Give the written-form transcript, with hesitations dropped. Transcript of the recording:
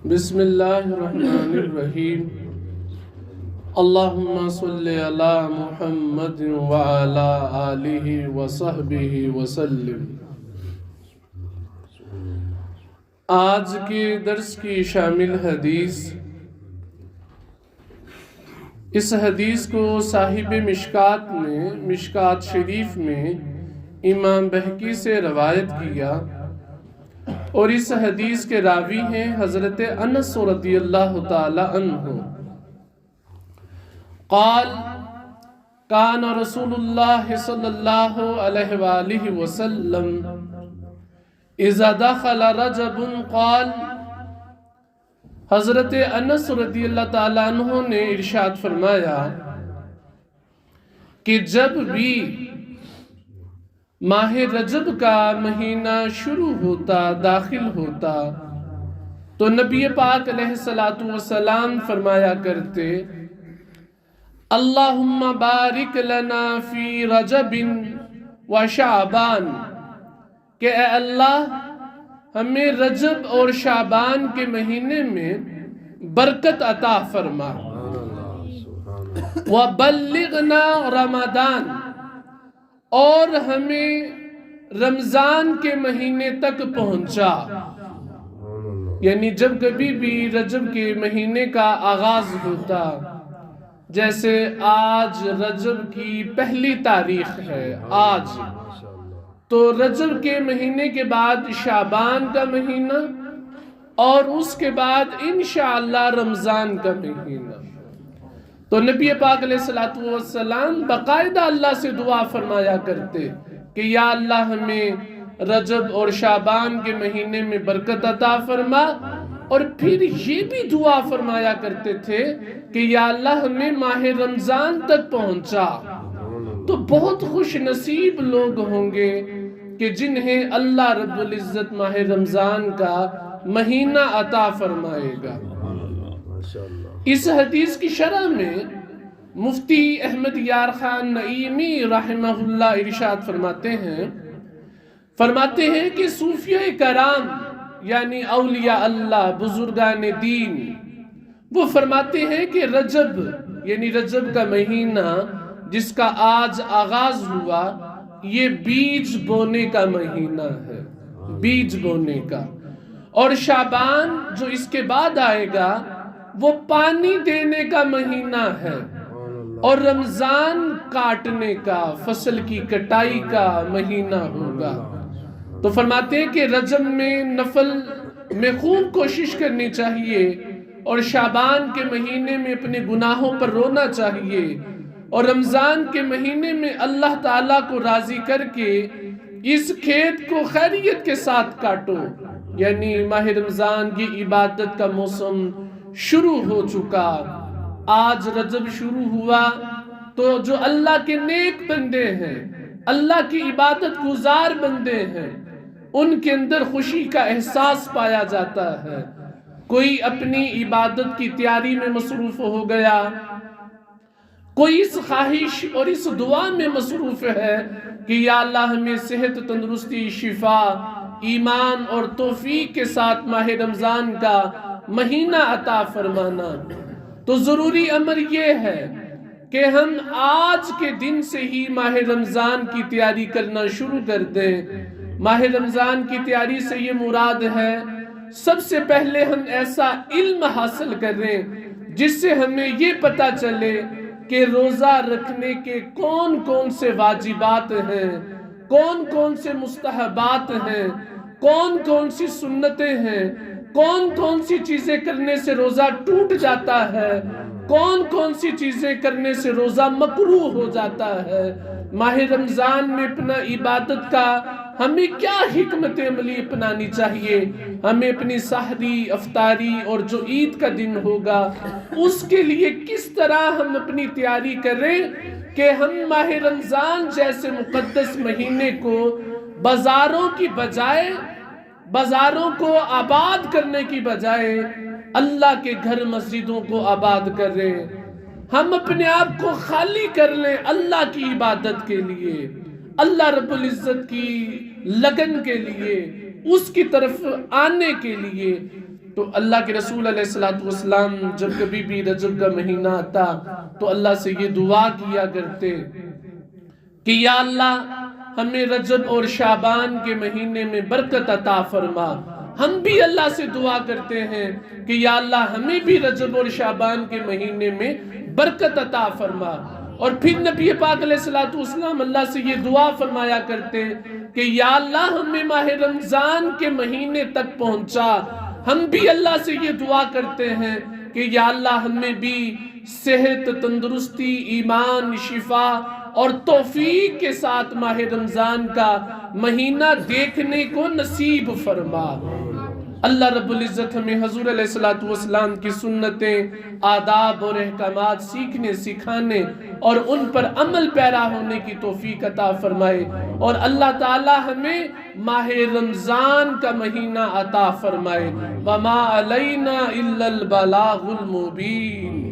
بسم اللہ الرحمن الرحیم اللہم صلی علی محمد وعلی آلہ وصحبہ وسلم۔ آج کے درس کی شامل حدیث، اس حدیث کو صاحب مشکات نے مشکات شریف میں امام بہقی سے روایت کیا، اور اس حدیث کے راوی ہیں حضرت انس رضی اللہ تعالی عنہ۔ قال کان رسول اللہ صلی اللہ علیہ وآلہ وسلم اذا دخل رجب قال، حضرت انس رضی اللہ تعالی عنہ نے ارشاد فرمایا کہ جب بھی ماہ رجب کا مہینہ شروع ہوتا، داخل ہوتا، تو نبی پاک علیہ السلام فرمایا کرتے اللہم بارک لنا فی رجب و شعبان، کہ اے اللہ ہمیں رجب اور شعبان کے مہینے میں برکت عطا فرما، وبلغنا رمضان، اور ہمیں رمضان کے مہینے تک پہنچا۔ یعنی جب کبھی بھی رجب کے مہینے کا آغاز ہوتا، جیسے آج رجب کی پہلی تاریخ ہے آج، تو رجب کے مہینے کے بعد شعبان کا مہینہ، اور اس کے بعد انشاءاللہ رمضان کا مہینہ۔ تو نبی پاک علیہ السلام باقاعدہ اللہ سے دعا فرمایا کرتے کہ یا اللہ ہمیں رجب اور شعبان کے مہینے میں برکت عطا فرما، اور پھر یہ بھی دعا فرمایا کرتے تھے کہ یا اللہ ہمیں ماہ رمضان تک پہنچا۔ تو بہت خوش نصیب لوگ ہوں گے کہ جنہیں اللہ رب العزت ماہ رمضان کا مہینہ عطا فرمائے گا۔ اس حدیث کی شرح میں مفتی احمد یار خان نعیمی رحمہ اللہ ارشاد فرماتے ہیں کہ صوفیہ کرام یعنی اولیاء اللہ، بزرگان دین، وہ فرماتے ہیں کہ رجب یعنی رجب کا مہینہ جس کا آج آغاز ہوا، یہ بیج بونے کا مہینہ ہے، بیج بونے کا، اور شعبان جو اس کے بعد آئے گا وہ پانی دینے کا مہینہ ہے، اور رمضان کاٹنے کا، فصل کی کٹائی کا مہینہ ہوگا۔ تو فرماتے ہیں کہ رجب میں نفل میں خوب کوشش کرنی چاہیے، اور شعبان کے مہینے میں اپنے گناہوں پر رونا چاہیے، اور رمضان کے مہینے میں اللہ تعالیٰ کو راضی کر کے اس کھیت کو خیریت کے ساتھ کاٹو۔ یعنی ماہ رمضان کی عبادت کا موسم شروع ہو چکا، آج رجب شروع ہوا، تو جو اللہ کے نیک بندے ہیں، اللہ کی عبادت گزار بندے ہیں، ان کے اندر خوشی کا احساس پایا جاتا ہے۔ کوئی اپنی عبادت کی تیاری میں مصروف ہو گیا، کوئی اس خواہش اور اس دعا میں مصروف ہے کہ یا اللہ ہمیں صحت، تندرستی، شفا، ایمان اور توفیق کے ساتھ ماہ رمضان کا مہینہ عطا فرمانا۔ تو ضروری امر یہ ہے کہ ہم آج کے دن سے ہی ماہ رمضان کی تیاری کرنا شروع کر دیں۔ ماہ رمضان کی تیاری سے یہ مراد ہے سب سے پہلے ہم ایسا علم حاصل کریں جس سے ہمیں یہ پتہ چلے کہ روزہ رکھنے کے کون کون سے واجبات ہیں، کون کون سے مستحبات ہیں، کون کون سی سنتیں ہیں، کون کون سی چیزیں کرنے سے روزہ ٹوٹ جاتا ہے، کون کون سی چیزیں کرنے سے روزہ مکروہ ہو جاتا ہے۔ ماہ رمضان میں اپنا عبادت کا ہمیں کیا حکمت عملی اپنانی چاہیے، ہمیں اپنی سحری، افطاری اور جو عید کا دن ہوگا اس کے لیے کس طرح ہم اپنی تیاری کریں کہ ہم ماہ رمضان جیسے مقدس مہینے کو بازاروں کی بجائے، بازاروں کو آباد کرنے کی بجائے اللہ کے گھر مسجدوں کو آباد کریں، ہم اپنے آپ کو خالی کر لیں اللہ کی عبادت کے لیے، اللہ رب العزت کی لگن کے لیے، اس کی طرف آنے کے لیے، تو اللہ کے رسول علیہ السلام جب کبھی بھی رجب کا مہینہ آتا تو اللہ سے یہ دعا کیا کرتے کہ یا اللہ ہمیں رجب اور شعبان کے مہینے میں برکت عطا فرما۔ ہم بھی اللہ سے دعا کرتے ہیں کہ یا اللہ ہمیں بھی رجب اور شعبان کے مہینے میں برکت عطا فرما۔ اور پھر نبی پاک علیہ السلام اللہ سے یہ دعا فرمایا کرتے کہ یا اللہ ہمیں ماہ رمضان کے مہینے تک پہنچا۔ ہم بھی اللہ سے یہ دعا کرتے ہیں کہ یا اللہ ہمیں بھی صحت، تندرستی، ایمان، شفا اور توفیق کے ساتھ ماہ رمضان کا مہینہ دیکھنے کو نصیب فرما۔ اللہ رب العزت ہمیں حضور علیہ السلام کی سنتیں، آداب اور احکامات سیکھنے، سکھانے اور ان پر عمل پیرا ہونے کی توفیق عطا فرمائے، اور اللہ تعالی ہمیں ماہ رمضان کا مہینہ عطا فرمائے۔ وما علینا الا البلاغ المبین۔